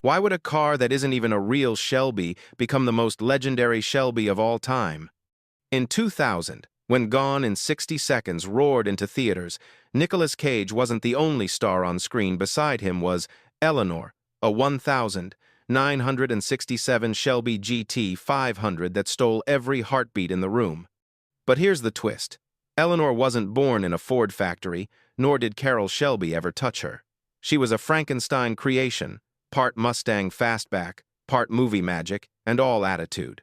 Why would a car that isn't even a real Shelby become the most legendary Shelby of all time? In 2000, when Gone in 60 Seconds roared into theaters, Nicolas Cage wasn't the only star on screen. Beside him was Eleanor, a 1967 Shelby GT500 that stole every heartbeat in the room. But here's the twist. Eleanor wasn't born in a Ford factory, nor did Carroll Shelby ever touch her. She was a Frankenstein creation, part Mustang fastback, part movie magic, and all attitude.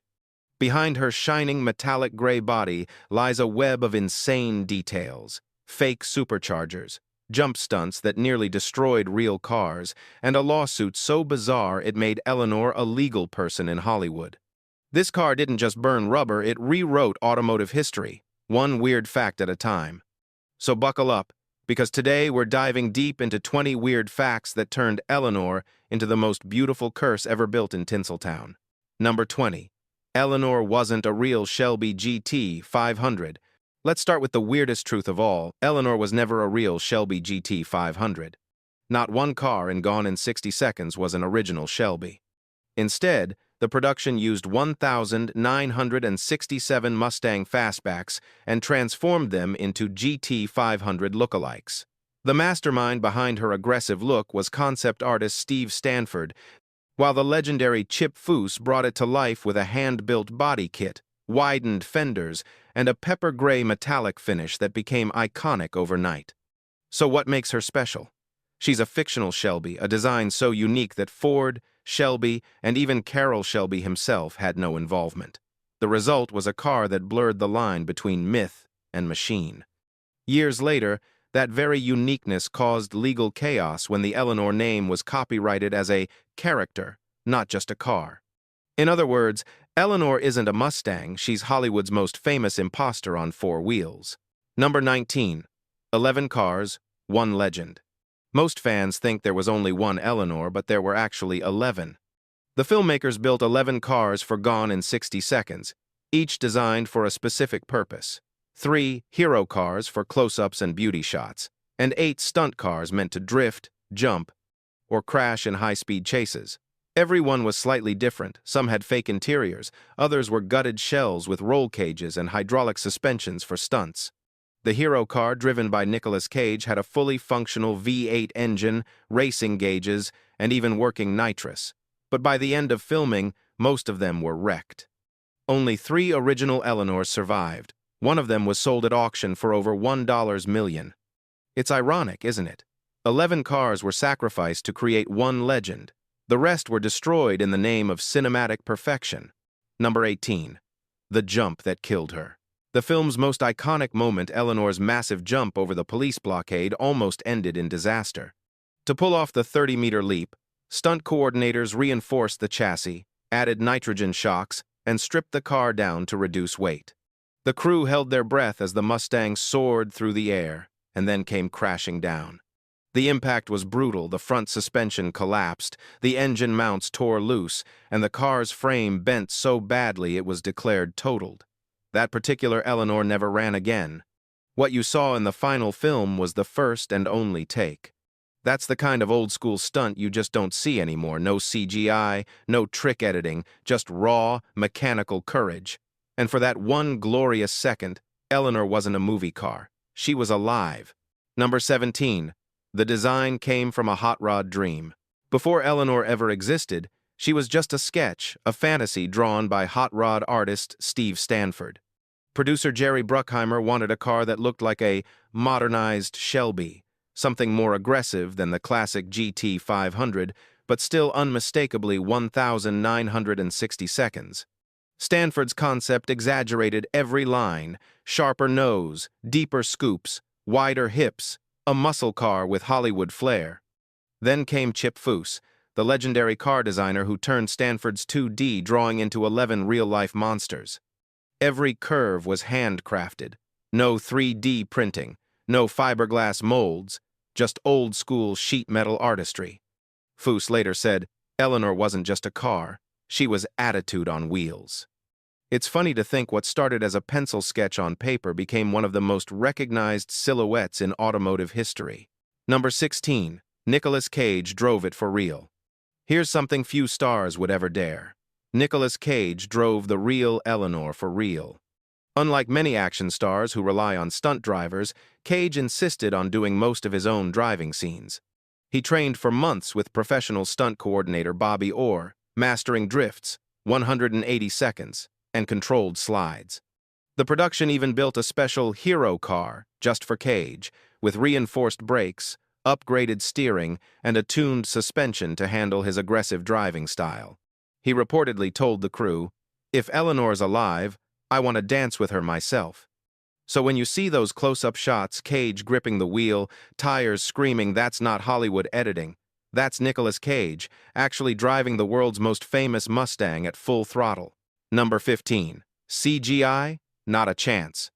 Behind her shining metallic gray body lies a web of insane details, fake superchargers, jump stunts that nearly destroyed real cars, and a lawsuit so bizarre it made Eleanor a legal person in Hollywood. This car didn't just burn rubber, it rewrote automotive history, one weird fact at a time. So buckle up, because today we're diving deep into 20 weird facts that turned Eleanor into the most beautiful curse ever built in Tinseltown. Number 20. Eleanor wasn't a real Shelby GT500. Let's start with the weirdest truth of all. Eleanor was never a real Shelby GT500. Not one car in Gone in 60 Seconds was an original Shelby. Instead, the production used 1,967 Mustang fastbacks and transformed them into GT500 lookalikes. The mastermind behind her aggressive look was concept artist Steve Stanford, while the legendary Chip Foose brought it to life with a hand-built body kit, widened fenders, and a pepper gray metallic finish that became iconic overnight. So what makes her special? She's a fictional Shelby, a design so unique that Ford, Shelby, and even Carroll Shelby himself had no involvement. The result was a car that blurred the line between myth and machine. Years later, that very uniqueness caused legal chaos when the Eleanor name was copyrighted as a character, not just a car. In other words, Eleanor isn't a Mustang, she's Hollywood's most famous imposter on four wheels. Number 19. 11 cars, one legend. Most fans think there was only one Eleanor, but there were actually 11. The filmmakers built 11 cars for Gone in 60 Seconds, each designed for a specific purpose. 3 hero cars for close-ups and beauty shots, and 8 stunt cars meant to drift, jump, or crash in high-speed chases. Every one was slightly different. Some had fake interiors, others were gutted shells with roll cages and hydraulic suspensions for stunts. The hero car, driven by Nicolas Cage, had a fully functional V8 engine, racing gauges, and even working nitrous. But by the end of filming, most of them were wrecked. Only 3 original Eleanors survived. One of them was sold at auction for over $1 million. It's ironic, isn't it? 11 cars were sacrificed to create one legend. The rest were destroyed in the name of cinematic perfection. Number 18. The jump that killed her. The film's most iconic moment, Eleanor's massive jump over the police blockade, almost ended in disaster. To pull off the 30-meter leap, stunt coordinators reinforced the chassis, added nitrogen shocks, and stripped the car down to reduce weight. The crew held their breath as the Mustang soared through the air and then came crashing down. The impact was brutal. The front suspension collapsed, the engine mounts tore loose, and the car's frame bent so badly it was declared totaled. That particular Eleanor never ran again. What you saw in the final film was the first and only take. That's the kind of old-school stunt you just don't see anymore. No CGI, no trick editing, just raw, mechanical courage. And for that one glorious second, Eleanor wasn't a movie car. She was alive. Number 17. The design came from a hot rod dream. Before Eleanor ever existed, she was just a sketch, a fantasy drawn by hot rod artist Steve Stanford. Producer Jerry Bruckheimer wanted a car that looked like a modernized Shelby, something more aggressive than the classic GT500, but still unmistakably 1,960 seconds. Stanford's concept exaggerated every line: sharper nose, deeper scoops, wider hips, a muscle car with Hollywood flair. Then came Chip Foose, the legendary car designer who turned Stanford's 2D drawing into 11 real-life monsters. Every curve was handcrafted. No 3D printing, no fiberglass molds, just old-school sheet metal artistry. Foose later said, Eleanor wasn't just a car, she was attitude on wheels. It's funny to think what started as a pencil sketch on paper became one of the most recognized silhouettes in automotive history. Number 16. Nicolas Cage drove it for real. Here's something few stars would ever dare. Nicolas Cage drove the real Eleanor for real. Unlike many action stars who rely on stunt drivers, Cage insisted on doing most of his own driving scenes. He trained for months with professional stunt coordinator Bobby Orr, mastering drifts, 180 seconds, and controlled slides. The production even built a special hero car just for Cage, with reinforced brakes, upgraded steering, and a tuned suspension to handle his aggressive driving style. He reportedly told the crew, "If Eleanor's alive, I want to dance with her myself." So when you see those close-up shots, Cage gripping the wheel, tires screaming, that's not Hollywood editing. That's Nicolas Cage, actually driving the world's most famous Mustang at full throttle. Number 15. CGI? Not a chance.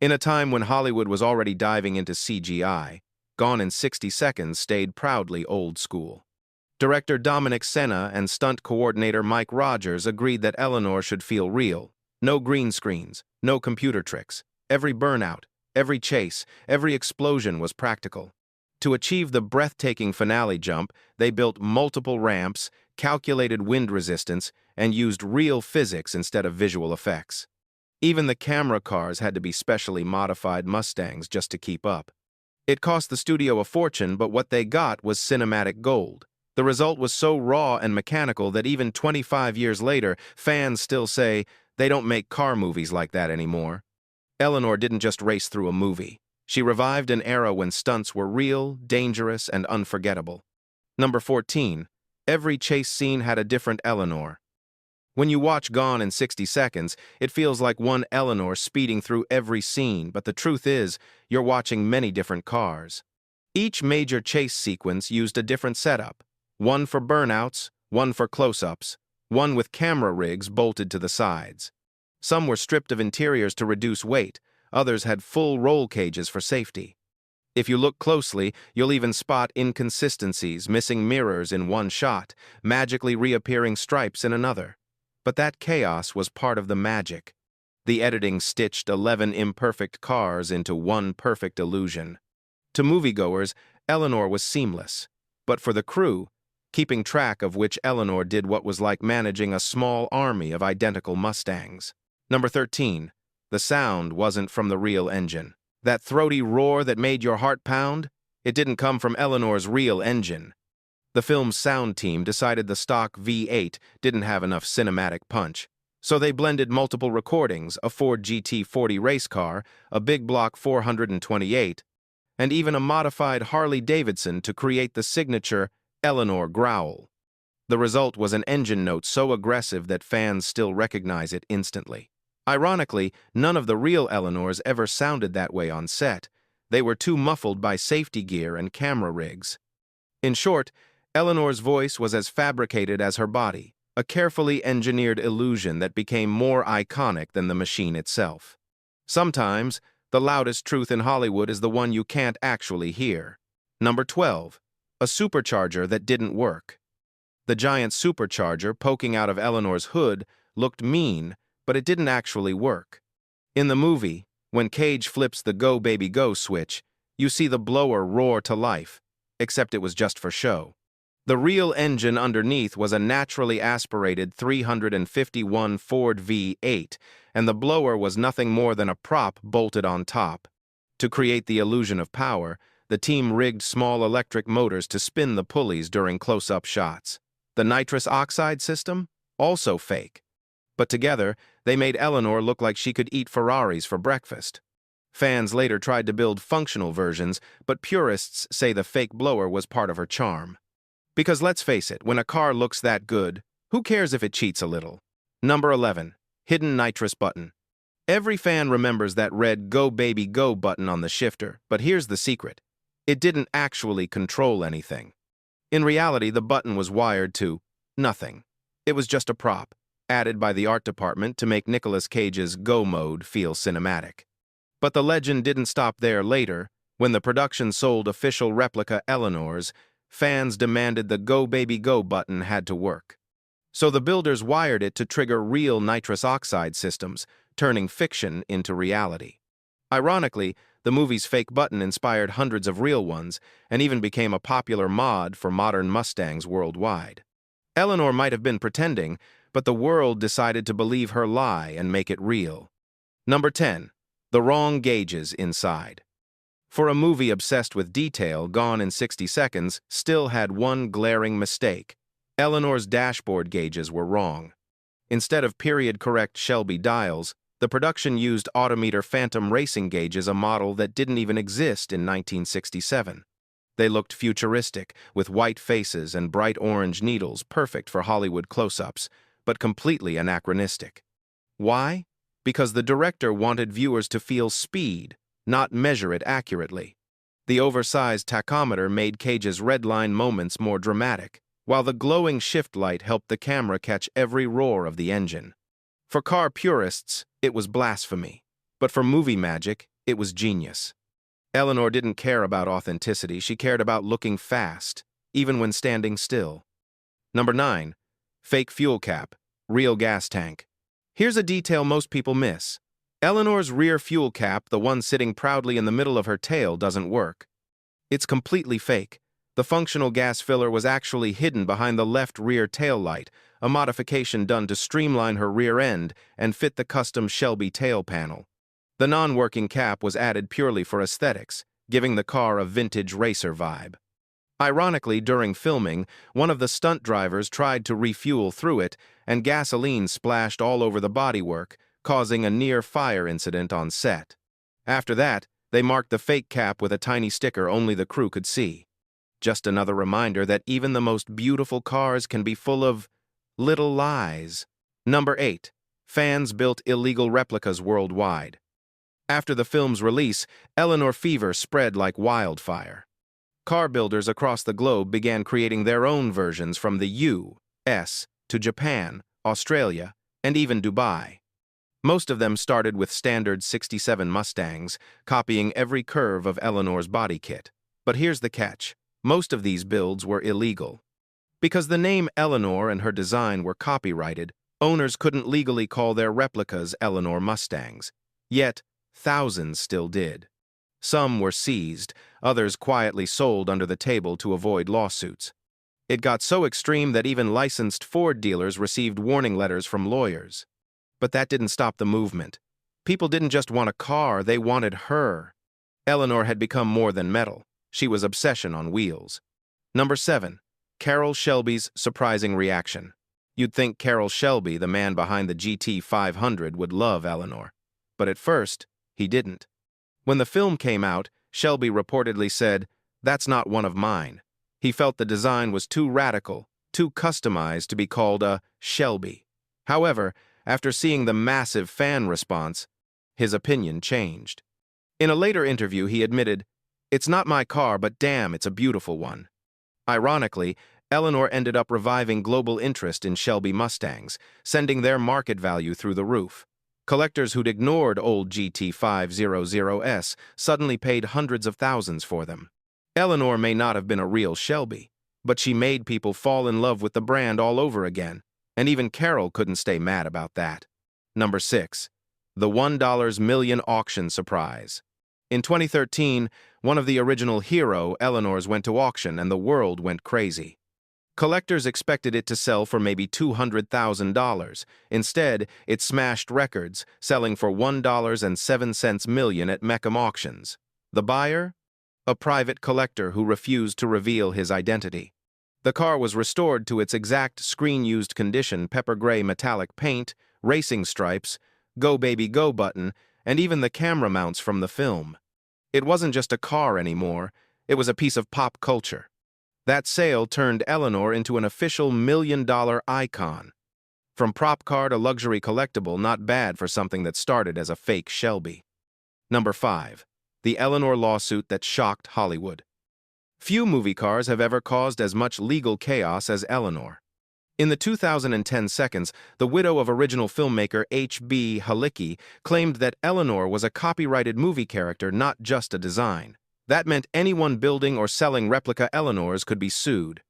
In a time when Hollywood was already diving into CGI, Gone in 60 Seconds stayed proudly old school. Director Dominic Sena and stunt coordinator Mike Rogers agreed that Eleanor should feel real. No green screens, no computer tricks. Every burnout, every chase, every explosion was practical. To achieve the breathtaking finale jump, they built multiple ramps, calculated wind resistance, and used real physics instead of visual effects. Even the camera cars had to be specially modified Mustangs just to keep up. It cost the studio a fortune, but what they got was cinematic gold. The result was so raw and mechanical that even 25 years later, fans still say, they don't make car movies like that anymore. Eleanor didn't just race through a movie. She revived an era when stunts were real, dangerous, and unforgettable. Number 14. Every chase scene had a different Eleanor. When you watch Gone in 60 Seconds, it feels like one Eleanor speeding through every scene, but the truth is, you're watching many different cars. Each major chase sequence used a different setup. One for burnouts, one for close-ups, one with camera rigs bolted to the sides. Some were stripped of interiors to reduce weight, others had full roll cages for safety. If you look closely, you'll even spot inconsistencies, missing mirrors in one shot, magically reappearing stripes in another. But that chaos was part of the magic. The editing stitched 11 imperfect cars into one perfect illusion. To moviegoers, Eleanor was seamless. But for the crew, keeping track of which Eleanor did what was like managing a small army of identical Mustangs. Number 13. The sound wasn't from the real engine. That throaty roar that made your heart pound? It didn't come from Eleanor's real engine. The film's sound team decided the stock V8 didn't have enough cinematic punch. So they blended multiple recordings, a Ford GT40 race car, a big block 428, and even a modified Harley-Davidson to create the signature Eleanor growl. The result was an engine note so aggressive that fans still recognize it instantly. Ironically, none of the real Eleanors ever sounded that way on set. They were too muffled by safety gear and camera rigs. In short, Eleanor's voice was as fabricated as her body, a carefully engineered illusion that became more iconic than the machine itself. Sometimes, the loudest truth in Hollywood is the one you can't actually hear. Number 12. A supercharger that didn't work. The giant supercharger poking out of Eleanor's hood looked mean, but it didn't actually work. In the movie, when Cage flips the "Go Baby Go" switch, you see the blower roar to life, except it was just for show. The real engine underneath was a naturally aspirated 351 Ford V8, and the blower was nothing more than a prop bolted on top. To create the illusion of power, the team rigged small electric motors to spin the pulleys during close-up shots. The nitrous oxide system? Also fake. But together, they made Eleanor look like she could eat Ferraris for breakfast. Fans later tried to build functional versions, but purists say the fake blower was part of her charm. Because let's face it, when a car looks that good, who cares if it cheats a little? Number 11. Hidden nitrous button. Every fan remembers that red "Go Baby Go" button on the shifter, but here's the secret. It didn't actually control anything. In reality, the button was wired to nothing. It was just a prop, added by the art department to make Nicolas Cage's go mode feel cinematic. But the legend didn't stop there. Later, when the production sold official replica Eleanors, fans demanded the "Go Baby Go" button had to work. So the builders wired it to trigger real nitrous oxide systems, turning fiction into reality. Ironically, the movie's fake button inspired hundreds of real ones and even became a popular mod for modern Mustangs worldwide. Eleanor might have been pretending, but the world decided to believe her lie and make it real. Number 10. The wrong gauges inside. For a movie obsessed with detail, Gone in 60 Seconds still had one glaring mistake. Eleanor's dashboard gauges were wrong. Instead of period-correct Shelby dials, the production used Autometer Phantom racing gauges, a model that didn't even exist in 1967. They looked futuristic, with white faces and bright orange needles, perfect for Hollywood close-ups, but completely anachronistic. Why? Because the director wanted viewers to feel speed, not measure it accurately. The oversized tachometer made Cage's redline moments more dramatic, while the glowing shift light helped the camera catch every roar of the engine. For car purists, it was blasphemy, but for movie magic, it was genius. Eleanor didn't care about authenticity, she cared about looking fast, even when standing still. Number 9. Fake fuel cap, real gas tank. Here's a detail most people miss. Eleanor's rear fuel cap, the one sitting proudly in the middle of her tail, doesn't work. It's completely fake. The functional gas filler was actually hidden behind the left rear tail light, a modification done to streamline her rear end and fit the custom Shelby tail panel. The non-working cap was added purely for aesthetics, giving the car a vintage racer vibe. Ironically, during filming, one of the stunt drivers tried to refuel through it, and gasoline splashed all over the bodywork, causing a near-fire incident on set. After that, they marked the fake cap with a tiny sticker only the crew could see. Just another reminder that even the most beautiful cars can be full of little lies. Number 8. Fans built illegal replicas worldwide. After the film's release, Eleanor fever spread like wildfire. Car builders across the globe began creating their own versions, from the U.S. to Japan, Australia, and even Dubai. Most of them started with standard '67 Mustangs, copying every curve of Eleanor's body kit. But here's the catch. Most of these builds were illegal. Because the name Eleanor and her design were copyrighted, owners couldn't legally call their replicas Eleanor Mustangs. Yet, thousands still did. Some were seized, others quietly sold under the table to avoid lawsuits. It got so extreme that even licensed Ford dealers received warning letters from lawyers. But that didn't stop the movement. People didn't just want a car, they wanted her. Eleanor had become more than metal. She was obsession on wheels. Number 7. Carroll Shelby's surprising reaction. You'd think Carroll Shelby, the man behind the GT500, would love Eleanor. But at first, he didn't. When the film came out, Shelby reportedly said, "That's not one of mine." He felt the design was too radical, too customized to be called a Shelby. However, after seeing the massive fan response, his opinion changed. In a later interview, he admitted, "It's not my car, but damn, it's a beautiful one." Ironically, Eleanor ended up reviving global interest in Shelby Mustangs, sending their market value through the roof. Collectors who'd ignored old GT500s suddenly paid hundreds of thousands for them. Eleanor may not have been a real Shelby, but she made people fall in love with the brand all over again, and even Carroll couldn't stay mad about that. Number 6. The $1 million auction surprise. In 2013, one of the original hero Eleanors went to auction and the world went crazy. Collectors expected it to sell for maybe $200,000. Instead, it smashed records, selling for $1.07 million at Meckham auctions. The buyer? A private collector who refused to reveal his identity. The car was restored to its exact screen-used condition: pepper gray metallic paint, racing stripes, "Go Baby Go" button, and even the camera mounts from the film. It wasn't just a car anymore, it was a piece of pop culture. That sale turned Eleanor into an official million-dollar icon. From prop car to luxury collectible, not bad for something that started as a fake Shelby. Number 5. The Eleanor lawsuit that shocked Hollywood. Few movie cars have ever caused as much legal chaos as Eleanor. In the 2010 seconds, the widow of original filmmaker H.B. Halicki claimed that Eleanor was a copyrighted movie character, not just a design. That meant anyone building or selling replica Eleanors could be sued.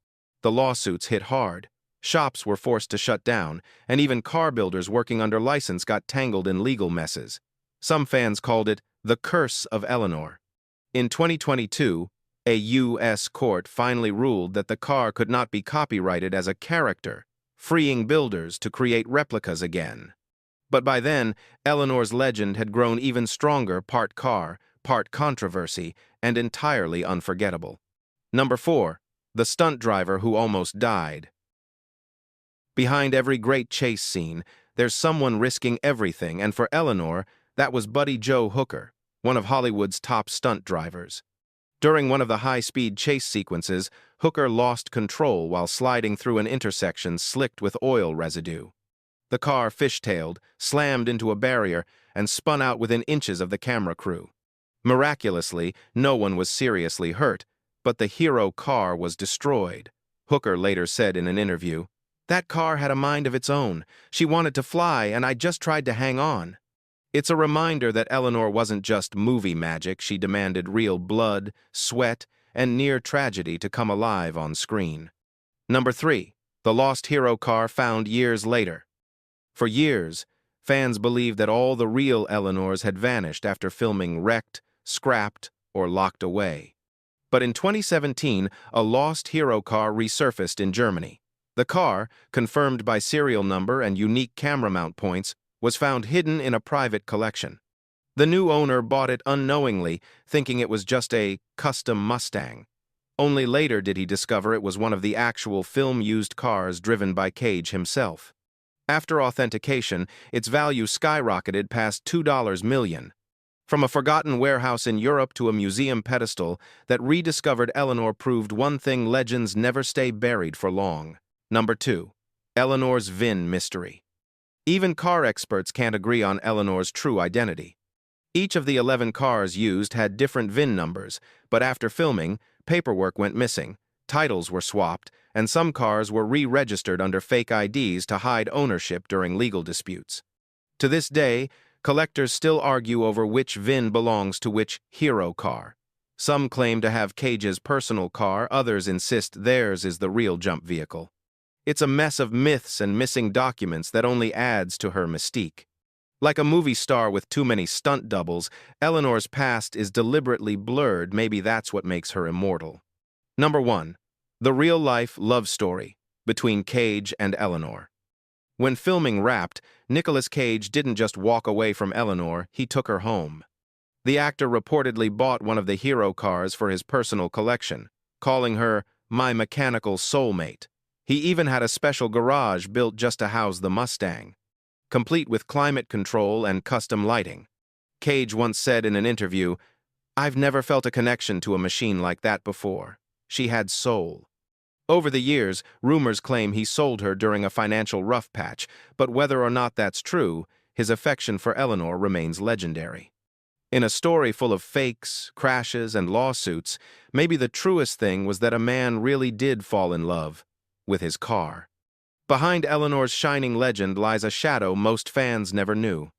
The lawsuits hit hard. Shops were forced to shut down, and even car builders working under license got tangled in legal messes. Some fans called it the curse of Eleanor. In 2022, A U.S. court finally ruled that the car could not be copyrighted as a character, freeing builders to create replicas again. But by then, Eleanor's legend had grown even stronger, part car, part controversy, and entirely unforgettable. Number 4. The stunt driver who almost died. Behind every great chase scene, there's someone risking everything, and for Eleanor, that was Buddy Joe Hooker, one of Hollywood's top stunt drivers. During one of the high-speed chase sequences, Hooker lost control while sliding through an intersection slicked with oil residue. The car fishtailed, slammed into a barrier, and spun out within inches of the camera crew. Miraculously, no one was seriously hurt, but the hero car was destroyed. Hooker later said in an interview, "That car had a mind of its own. She wanted to fly, and I just tried to hang on." It's a reminder that Eleanor wasn't just movie magic. She demanded real blood, sweat, and near tragedy to come alive on screen. Number 3. The lost hero car found years later. For years, fans believed that all the real Eleanors had vanished after filming wrecked, scrapped, or locked away. But in 2017, a lost hero car resurfaced in Germany. The car, confirmed by serial number and unique camera mount points, was found hidden in a private collection. The new owner bought it unknowingly, thinking it was just a custom Mustang. Only later did he discover it was one of the actual film-used cars driven by Cage himself. After authentication, its value skyrocketed past $2 million. From a forgotten warehouse in Europe to a museum pedestal, that rediscovered Eleanor proved one thing: legends never stay buried for long. Number 2. Eleanor's VIN mystery. Even car experts can't agree on Eleanor's true identity. Each of the 11 cars used had different VIN numbers, but after filming, paperwork went missing, titles were swapped, and some cars were re-registered under fake IDs to hide ownership during legal disputes. To this day, collectors still argue over which VIN belongs to which hero car. Some claim to have Cage's personal car, others insist theirs is the real jump vehicle. It's a mess of myths and missing documents that only adds to her mystique. Like a movie star with too many stunt doubles, Eleanor's past is deliberately blurred. Maybe that's what makes her immortal. Number 1. The real-life love story between Cage and Eleanor. When filming wrapped, Nicolas Cage didn't just walk away from Eleanor, he took her home. The actor reportedly bought one of the hero cars for his personal collection, calling her "my mechanical soulmate." He even had a special garage built just to house the Mustang, complete with climate control and custom lighting. Cage once said in an interview, "I've never felt a connection to a machine like that before. She had soul." Over the years, rumors claim he sold her during a financial rough patch, but whether or not that's true, his affection for Eleanor remains legendary. In a story full of fakes, crashes, and lawsuits, maybe the truest thing was that a man really did fall in love with his car. Behind Eleanor's shining legend lies a shadow most fans never knew.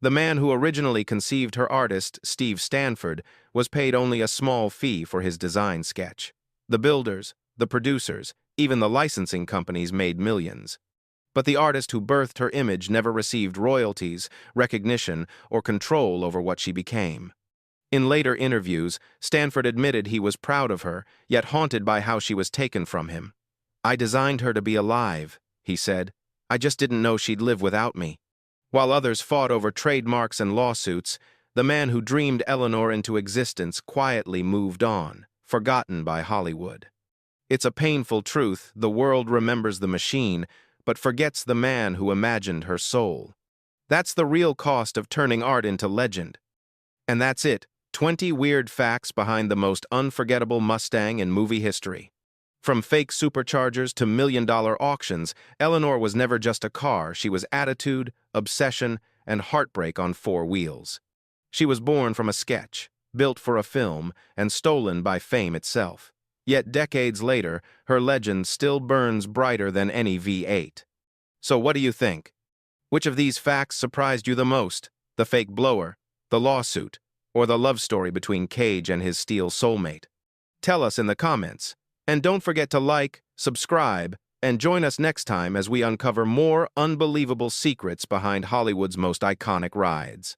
The man who originally conceived her, artist Steve Stanford, was paid only a small fee for his design sketch. The builders, the producers, even the licensing companies made millions. But the artist who birthed her image never received royalties, recognition, or control over what she became. In later interviews, Stanford admitted he was proud of her, yet haunted by how she was taken from him. "I designed her to be alive," he said. "I just didn't know she'd live without me." While others fought over trademarks and lawsuits, the man who dreamed Eleanor into existence quietly moved on, forgotten by Hollywood. It's a painful truth: the world remembers the machine, but forgets the man who imagined her soul. That's the real cost of turning art into legend. And that's it, 20 weird facts behind the most unforgettable Mustang in movie history. From fake superchargers to million-dollar auctions, Eleanor was never just a car. She was attitude, obsession, and heartbreak on 4 wheels. She was born from a sketch, built for a film, and stolen by fame itself. Yet decades later, her legend still burns brighter than any V8. So what do you think? Which of these facts surprised you the most? The fake blower, the lawsuit, or the love story between Cage and his steel soulmate? Tell us in the comments. And don't forget to like, subscribe, and join us next time as we uncover more unbelievable secrets behind Hollywood's most iconic rides.